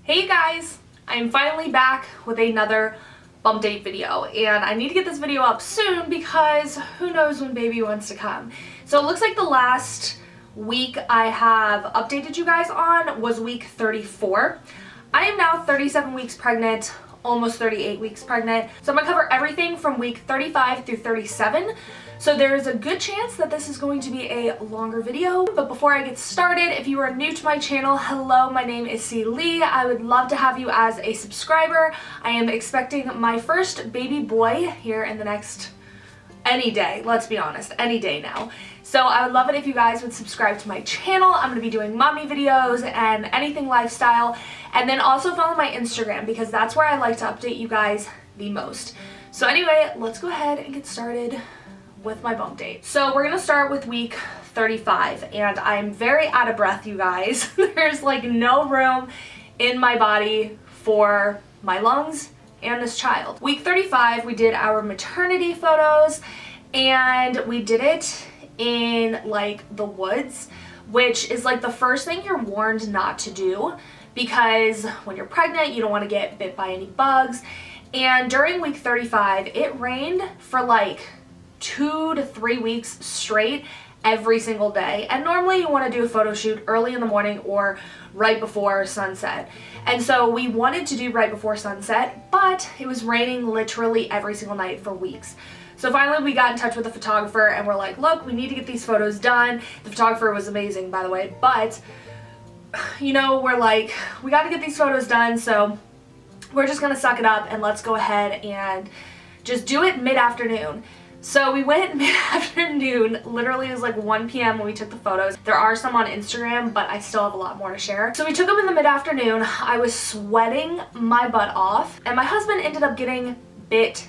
Hey you guys, I'm finally back with another bump date video, and I need to get this video up soon because who knows when baby wants to come. So it looks like the last week I have updated you guys on was week 34. I am now 37 weeks pregnant, almost 38 weeks pregnant. So I'm gonna cover everything from week 35 through 37. So there's a good chance that this is going to be a longer video. But before I get started, if you are new to my channel, hello, my name is Leigh. I would love to have you as a subscriber. I am expecting my first baby boy here in the next any day, let's be honest, any day now. So I would love it if you guys would subscribe to my channel. I'm going to be doing mommy videos and anything lifestyle, and then also follow my Instagram because that's where I like to update you guys the most. So anyway, let's go ahead and get started with my bump date. So we're gonna start with week 35, and I'm very out of breath, you guys. There's like no room in my body for my lungs and this child. Week 35, we did our maternity photos, and we did it in like the woods, which is like the first thing you're warned not to do because when you're pregnant, you don't want to get bit by any bugs. And during week 35, it rained for like 2 to 3 weeks straight every single day, and normally you want to do a photo shoot early in the morning or right before sunset, and so we wanted to do right before sunset, but it was raining literally every single night for weeks. So finally we got in touch with the photographer and we're like, look, we need to get these photos done. The photographer was amazing, by the way, but you know, we're like, we got to get these photos done, so we're just gonna suck it up and let's go ahead and just do it mid-afternoon. So we went mid-afternoon, literally it was like 1 p.m. when we took the photos. There are some on Instagram, but I still have a lot more to share. So we took them in the mid-afternoon. I was sweating my butt off, and my husband ended up getting bit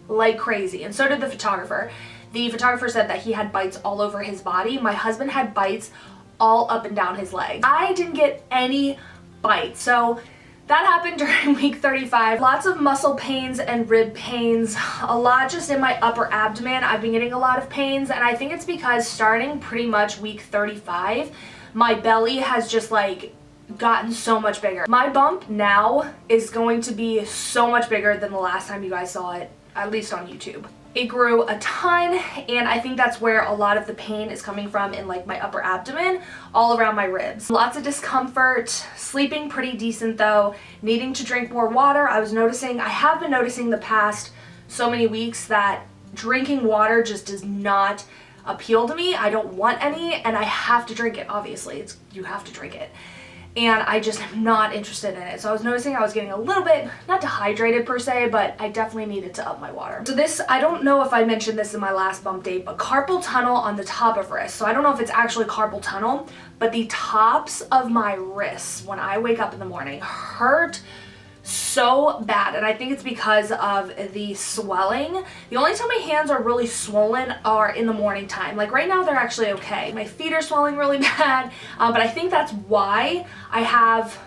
like crazy, and so did the photographer. The photographer said that he had bites all over his body. My husband had bites all up and down his leg. I didn't get any bites, so that happened during week 35. Lots of muscle pains and rib pains, a lot just in my upper abdomen. I've been getting a lot of pains, and I think it's because starting pretty much week 35, my belly has just like gotten so much bigger. My bump now is going to be so much bigger than the last time you guys saw it, at least on YouTube. It grew a ton, and I think that's where a lot of the pain is coming from, in like my upper abdomen, all around my ribs. Lots of discomfort, sleeping pretty decent though, needing to drink more water. I have been noticing the past so many weeks that drinking water just does not appeal to me. I don't want any, and I have to drink it, obviously. You have to drink it. And I just am not interested in it. So I was noticing I was getting a little bit, not dehydrated per se, but I definitely needed to up my water. So this, I don't know if I mentioned this in my last bump date, but carpal tunnel on the top of wrist. So I don't know if it's actually carpal tunnel, but the tops of my wrists when I wake up in the morning hurt so bad, and I think it's because of the swelling. The only time my hands are really swollen are in the morning time. Like right now they're actually okay. My feet are swelling really bad, but I think that's why I have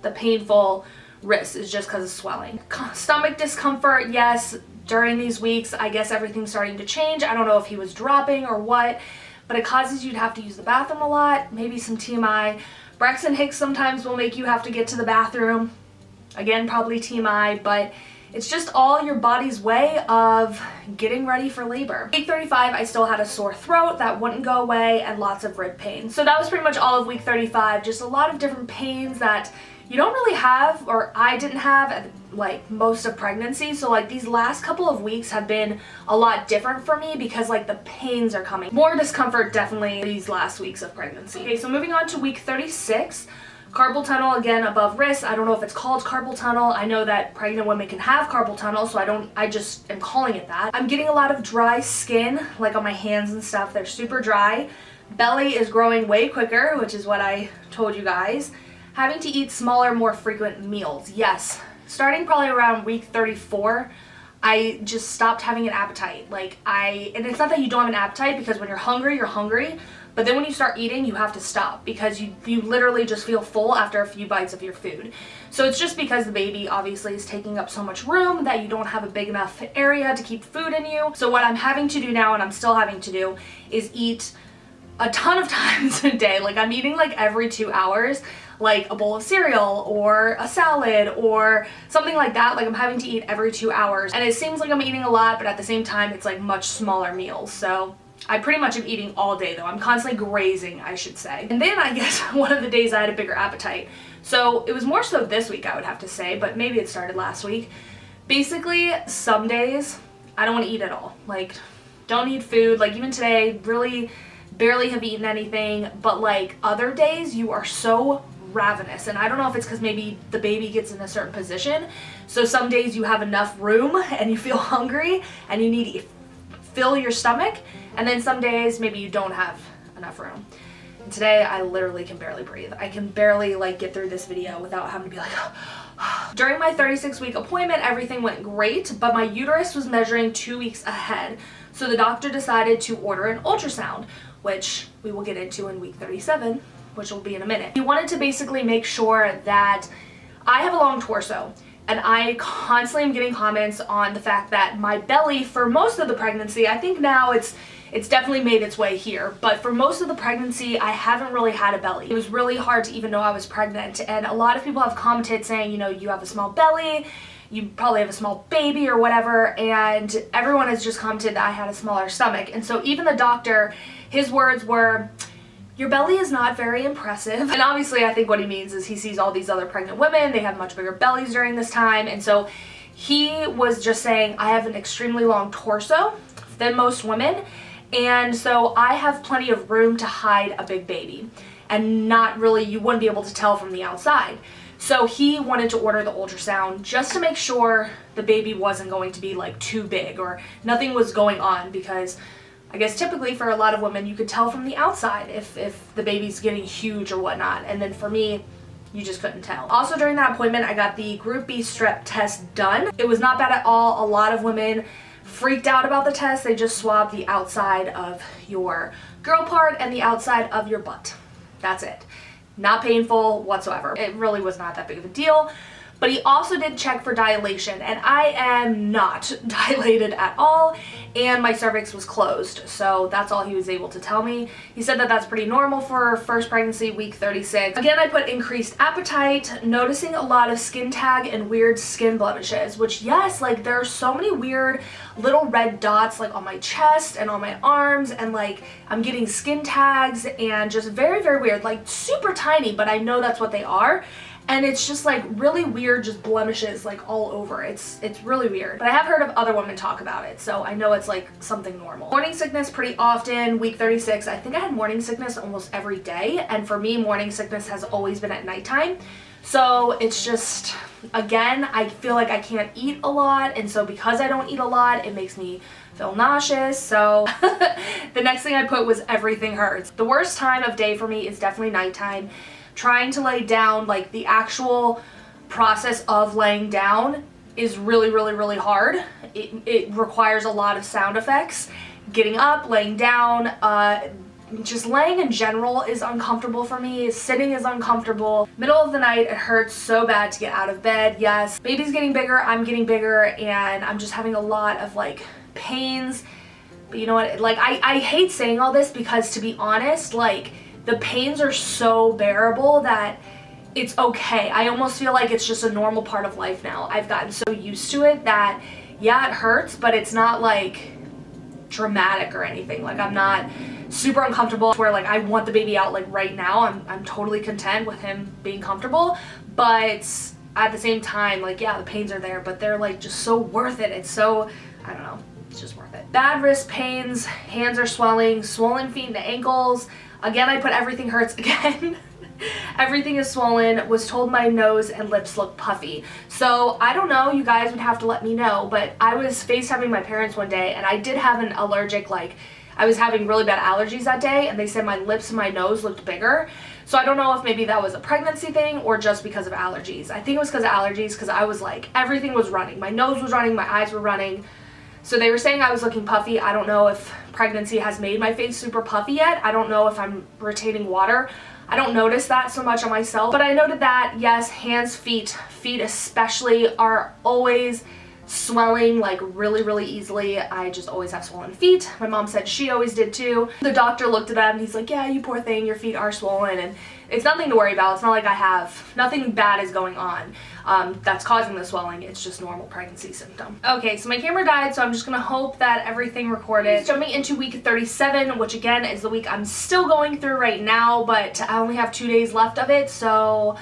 the painful wrists, is just because of swelling. Stomach discomfort, yes, during these weeks. I guess everything's starting to change. I don't know if he was dropping or what, but it causes you to have to use the bathroom a lot. Maybe some TMI. Braxton Hicks sometimes will make you have to get to the bathroom. Again, probably TMI, but it's just all your body's way of getting ready for labor. Week 35, I still had a sore throat that wouldn't go away, and lots of rib pain. So that was pretty much all of week 35, just a lot of different pains that you don't really have, or I didn't have at like most of pregnancy. So like these last couple of weeks have been a lot different for me because like the pains are coming. More discomfort definitely these last weeks of pregnancy. Okay, so moving on to week 36. Carpal tunnel again above wrist. I don't know if it's called carpal tunnel. I know that pregnant women can have carpal tunnel, so I just am calling it that. I'm getting a lot of dry skin, like on my hands and stuff. They're super dry. Belly is growing way quicker, which is what I told you guys. Having to eat smaller, more frequent meals. Yes, starting probably around week 34, I just stopped having an appetite. And it's not that you don't have an appetite, because when you're hungry, but then when you start eating, you have to stop because you literally just feel full after a few bites of your food. So it's just because the baby obviously is taking up so much room that you don't have a big enough area to keep food in you. So what I'm having to do now, and I'm still having to do, is eat a ton of times a day. Like I'm eating like every 2 hours. like a bowl of cereal or a salad or something like that. Like I'm having to eat every 2 hours, and it seems like I'm eating a lot, but at the same time it's like much smaller meals. So I pretty much am eating all day though. I'm constantly grazing, I should say. And then I guess one of the days I had a bigger appetite. So it was more so this week, I would have to say, but maybe it started last week. Basically, some days I don't want to eat at all. Like, don't eat food. Like even today, really barely have eaten anything. But like other days, you are so ravenous. And I don't know if it's because maybe the baby gets in a certain position. So some days you have enough room and you feel hungry and you need to fill your stomach. And then some days maybe you don't have enough room. And today I literally can barely breathe. I can barely like get through this video without having to be like, During my 36-week appointment, everything went great, but my uterus was measuring 2 weeks ahead. So the doctor decided to order an ultrasound, which we will get into in week 37, which will be in a minute. He wanted to basically make sure that I have a long torso. And I constantly am getting comments on the fact that my belly, for most of the pregnancy, I think now it's definitely made its way here, but for most of the pregnancy, I haven't really had a belly. It was really hard to even know I was pregnant, and a lot of people have commented saying, you know, you have a small belly, you probably have a small baby or whatever, and everyone has just commented that I had a smaller stomach. And so even the doctor, his words were, your belly is not very impressive. And obviously I think what he means is he sees all these other pregnant women, they have much bigger bellies during this time, and so he was just saying I have an extremely long torso than most women, and so I have plenty of room to hide a big baby, and not really, you wouldn't be able to tell from the outside. So he wanted to order the ultrasound just to make sure the baby wasn't going to be like too big or nothing was going on, because I guess typically for a lot of women you could tell from the outside if the baby's getting huge or whatnot, and then for me, you just couldn't tell. Also during that appointment, I got the Group B strep test done. It was not bad at all. A lot of women freaked out about the test. They just swabbed the outside of your girl part and the outside of your butt. That's it. Not painful whatsoever. It really was not that big of a deal. But he also did check for dilation, and I am not dilated at all, and my cervix was closed, so that's all he was able to tell me. He said that that's pretty normal for first pregnancy, week 36. Again, I put increased appetite, noticing a lot of skin tag and weird skin blemishes, which yes, like there are so many weird little red dots like on my chest and on my arms, and like I'm getting skin tags and just very, very weird, like super tiny, but I know that's what they are. And it's just like really weird, just blemishes like all over. It's really weird. But I have heard of other women talk about it, so I know it's like something normal. Morning sickness pretty often, week 36. I think I had morning sickness almost every day. And for me, morning sickness has always been at nighttime. So it's just, again, I feel like I can't eat a lot. And so because I don't eat a lot, it makes me feel nauseous. So the next thing I put was everything hurts. The worst time of day for me is definitely nighttime. Trying to lay down, like the actual process of laying down is really, really, really hard. It requires a lot of sound effects. Getting up, laying down, just laying in general is uncomfortable for me. Sitting is uncomfortable. Middle of the night, it hurts so bad to get out of bed. Yes, baby's getting bigger, I'm getting bigger, and I'm just having a lot of like pains. But you know what, like I hate saying all this because, to be honest, like the pains are so bearable that it's okay. I almost feel like it's just a normal part of life now. I've gotten so used to it that, yeah, it hurts, but it's not like dramatic or anything. Like I'm not super uncomfortable where like I want the baby out like right now. I'm totally content with him being comfortable, but at the same time, like, yeah, the pains are there, but they're like just so worth it. It's so, I don't know, it's just worth it. Bad wrist pains, hands are swelling, swollen feet and ankles. Again, I put everything hurts again. Everything is swollen. Was told my nose and lips look puffy. So I don't know, you guys would have to let me know, but I was FaceTiming my parents one day and I did have an allergic, like I was having really bad allergies that day, and they said my lips and my nose looked bigger. So I don't know if maybe that was a pregnancy thing or just because of allergies. I think it was because of allergies, because I was like, everything was running. My nose was running, my eyes were running. So they were saying I was looking puffy. I don't know if pregnancy has made my face super puffy yet. I don't know if I'm retaining water. I don't notice that so much on myself, but I noted that, yes, hands, feet especially are always swelling like really easily. I just always have swollen feet. My mom said she always did too. The doctor looked at them and he's like, yeah, you poor thing, your feet are swollen, and it's nothing to worry about. It's not like I have, nothing bad is going on that's causing the swelling. It's just normal pregnancy symptom. Okay, so my camera died, so I'm just gonna hope that everything recorded. Jumping into week 37, which again is the week I'm still going through right now, but I only have 2 days left of it, so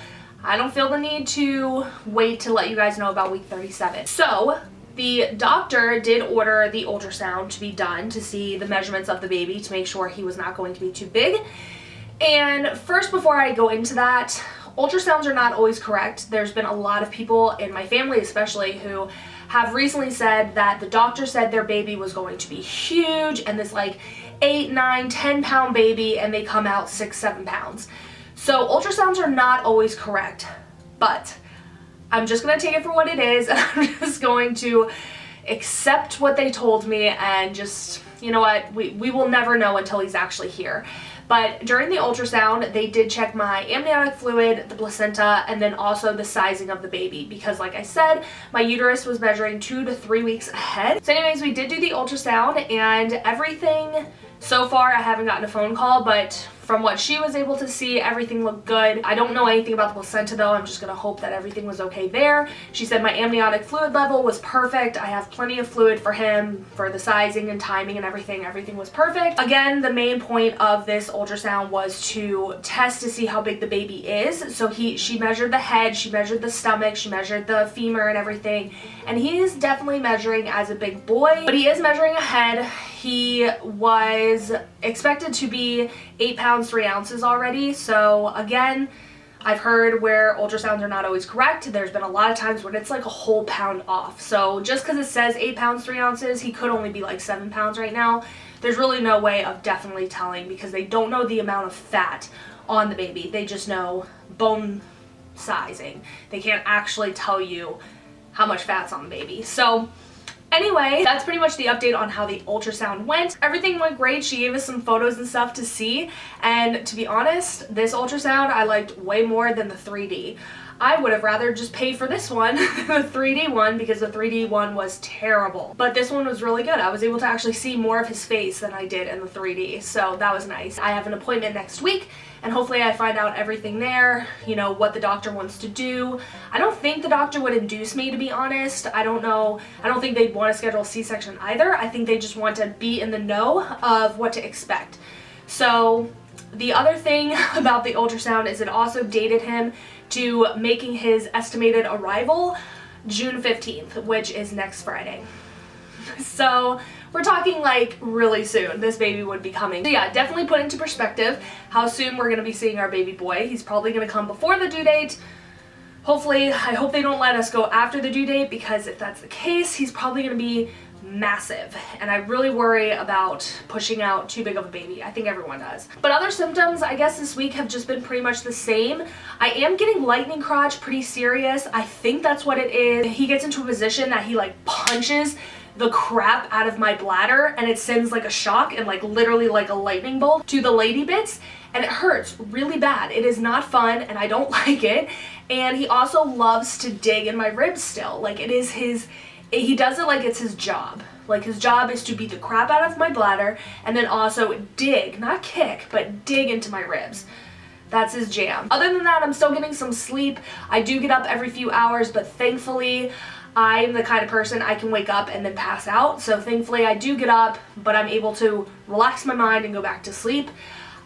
I don't feel the need to wait to let you guys know about week 37. So the doctor did order the ultrasound to be done to see the measurements of the baby to make sure he was not going to be too big. And first, before I go into that, ultrasounds are not always correct. There's been a lot of people in my family especially who have recently said that the doctor said their baby was going to be huge and this like 8, 9, 10 pound baby, and they come out 6, 7 pounds. So ultrasounds are not always correct, but I'm just gonna take it for what it is, and I'm just going to accept what they told me, and just, you know what, we will never know until he's actually here. But during the ultrasound, they did check my amniotic fluid, the placenta, and then also the sizing of the baby, because like I said, my uterus was measuring 2 to 3 weeks ahead. So anyways, we did do the ultrasound, and everything, so far I haven't gotten a phone call, but from what she was able to see, everything looked good. I don't know anything about the placenta though. I'm just gonna hope that everything was okay there. She said my amniotic fluid level was perfect. I have plenty of fluid for him for the sizing and timing and everything. Everything was perfect. Again, the main point of this ultrasound was to test to see how big the baby is. So she measured the head, she measured the stomach, she measured the femur and everything. And he is definitely measuring as a big boy, but he is measuring a head. He was expected to be 8 pounds 3 ounces already. So again, I've heard where ultrasounds are not always correct. There's been a lot of times when it's like a whole pound off. So just because it says 8 pounds 3 ounces, he could only be like 7 pounds right now. There's really no way of definitely telling because they don't know the amount of fat on the baby. They just know bone sizing. They can't actually tell you how much fat's on the baby. So anyway, that's pretty much the update on how the ultrasound went. Everything went great. She gave us some photos and stuff to see, and to be honest, this ultrasound I liked way more than the 3D. I would have rather just paid for this one, the 3D one, because the 3D one was terrible. But this one was really good. I was able to actually see more of his face than I did in the 3D, so that was nice. I have an appointment next week, and hopefully I find out everything there, you know, what the doctor wants to do. I don't think the doctor would induce me, to be honest. I don't know. I don't think they'd want to schedule a C-section either. I think they just want to be in the know of what to expect. So the other thing about the ultrasound is it also dated him to making his estimated arrival June 15th, which is next Friday. So we're talking like really soon this baby would be coming. So yeah, definitely put into perspective how soon we're gonna be seeing our baby boy. He's probably gonna come before the due date. Hopefully, I hope they don't let us go after the due date, because if that's the case, he's probably gonna be massive, and I really worry about pushing out too big of a baby. I think everyone does. But other symptoms, I guess, this week have just been pretty much the same. I am getting lightning crotch pretty serious. I think that's what it is. He gets into a position that he like punches the crap out of my bladder, and it sends like a shock and like literally like a lightning bolt to the lady bits, and it hurts really bad. It is not fun, and I don't like it. And he also loves to dig in my ribs still. Like it is his, he does it like it's his job. Like his job is to beat the crap out of my bladder and then also dig, not kick, but dig into my ribs. That's his jam. Other than that, I'm still getting some sleep. I do get up every few hours, but thankfully I'm the kind of person I can wake up and then pass out. So thankfully I do get up, but I'm able to relax my mind and go back to sleep.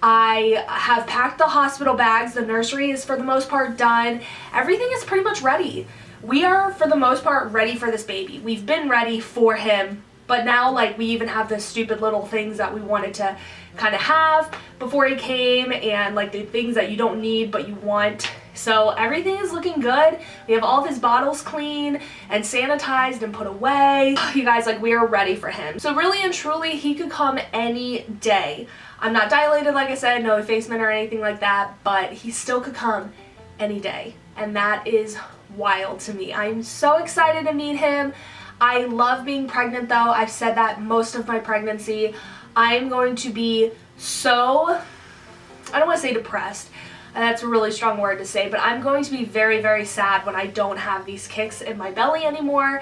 I have packed the hospital bags. The nursery is for the most part done. Everything is pretty much ready. We are for the most part ready for this baby. We've been ready for him, but now like we even have the stupid little things that we wanted to kind of have before he came, and like the things that you don't need but you want. So everything is looking good. We have all of his bottles clean and sanitized and put away. You guys, like, we are ready for him. So really and truly, he could come any day. I'm not dilated, like I said, no effacement or anything like that, but he still could come any day. And that is wild to me. I'm so excited to meet him. I love being pregnant though. I've said that most of my pregnancy. I'm going to be so, I don't want to say depressed, and that's a really strong word to say, but I'm going to be very, very sad when I don't have these kicks in my belly anymore.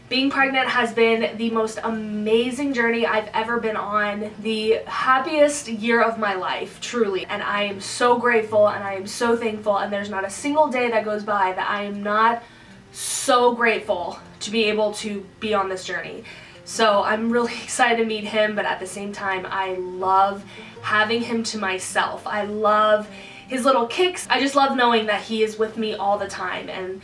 Being pregnant has been the most amazing journey I've ever been on, the happiest year of my life, truly. And I am so grateful and I am so thankful, and there's not a single day that goes by that I am not so grateful to be able to be on this journey. So I'm really excited to meet him, but at the same time, I love having him to myself. I love his little kicks. I just love knowing that he is with me all the time, and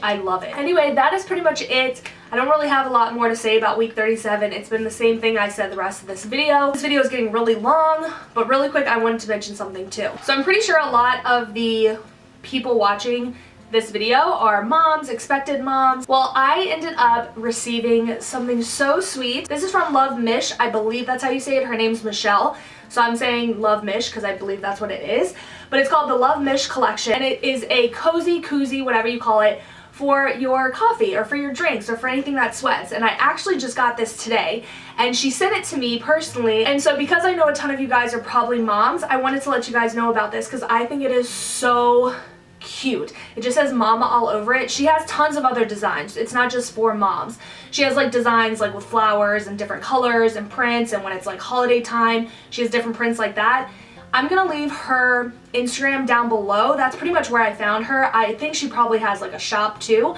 I love it. Anyway, that is pretty much it. I don't really have a lot more to say about week 37. It's been the same thing I said the rest of this video. This video is getting really long, but really quick, I wanted to mention something too. So I'm pretty sure a lot of the people watching this video are moms, expected moms. Well, I ended up receiving something so sweet. This is from Love Mish. I believe that's how you say it. Her name's Michelle. So I'm saying Love Mish because I believe that's what it is. But it's called the Love Mish collection, and it is a cozy, koozie, whatever you call it, for your coffee or for your drinks or for anything that sweats. And I actually just got this today, and she sent it to me personally. And so because I know a ton of you guys are probably moms, I wanted to let you guys know about this because I think it is so cute. It just says mama all over it. She has tons of other designs. It's not just for moms. She has like designs like with flowers and different colors and prints, and when it's like holiday time, she has different prints like that. I'm gonna leave her Instagram down below. That's pretty much where I found her. I think she probably has like a shop too,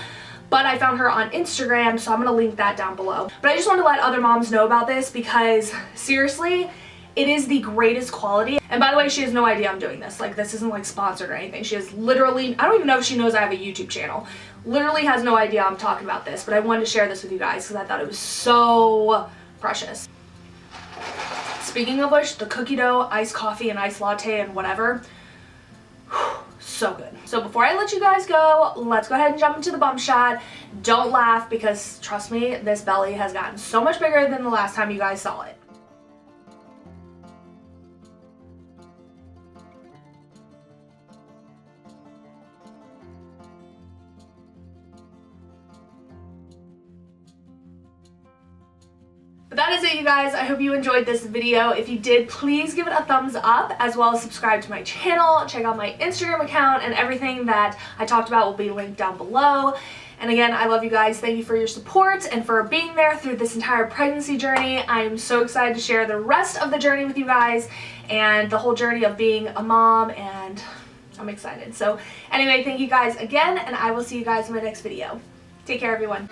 but I found her on Instagram, so I'm gonna link that down below. But I just want to let other moms know about this because seriously, it is the greatest quality. And by the way, she has no idea I'm doing this. Like, this isn't like sponsored or anything. She has literally, I don't even know if she knows I have a YouTube channel. Literally has no idea I'm talking about this, but I wanted to share this with you guys because I thought it was so precious. Speaking of which, the cookie dough, iced coffee, and iced latte and whatever, so good. So before I let you guys go, let's go ahead and jump into the bump shot. Don't laugh because trust me, this belly has gotten so much bigger than the last time you guys saw it. But that is it, you guys. I hope you enjoyed this video. If you did, please give it a thumbs up, as well as subscribe to my channel. Check out my Instagram account, and everything that I talked about will be linked down below. And again, I love you guys. Thank you for your support and for being there through this entire pregnancy journey. I'm so excited to share the rest of the journey with you guys and the whole journey of being a mom, and I'm excited. So anyway, thank you guys again, and I will see you guys in my next video. Take care, everyone.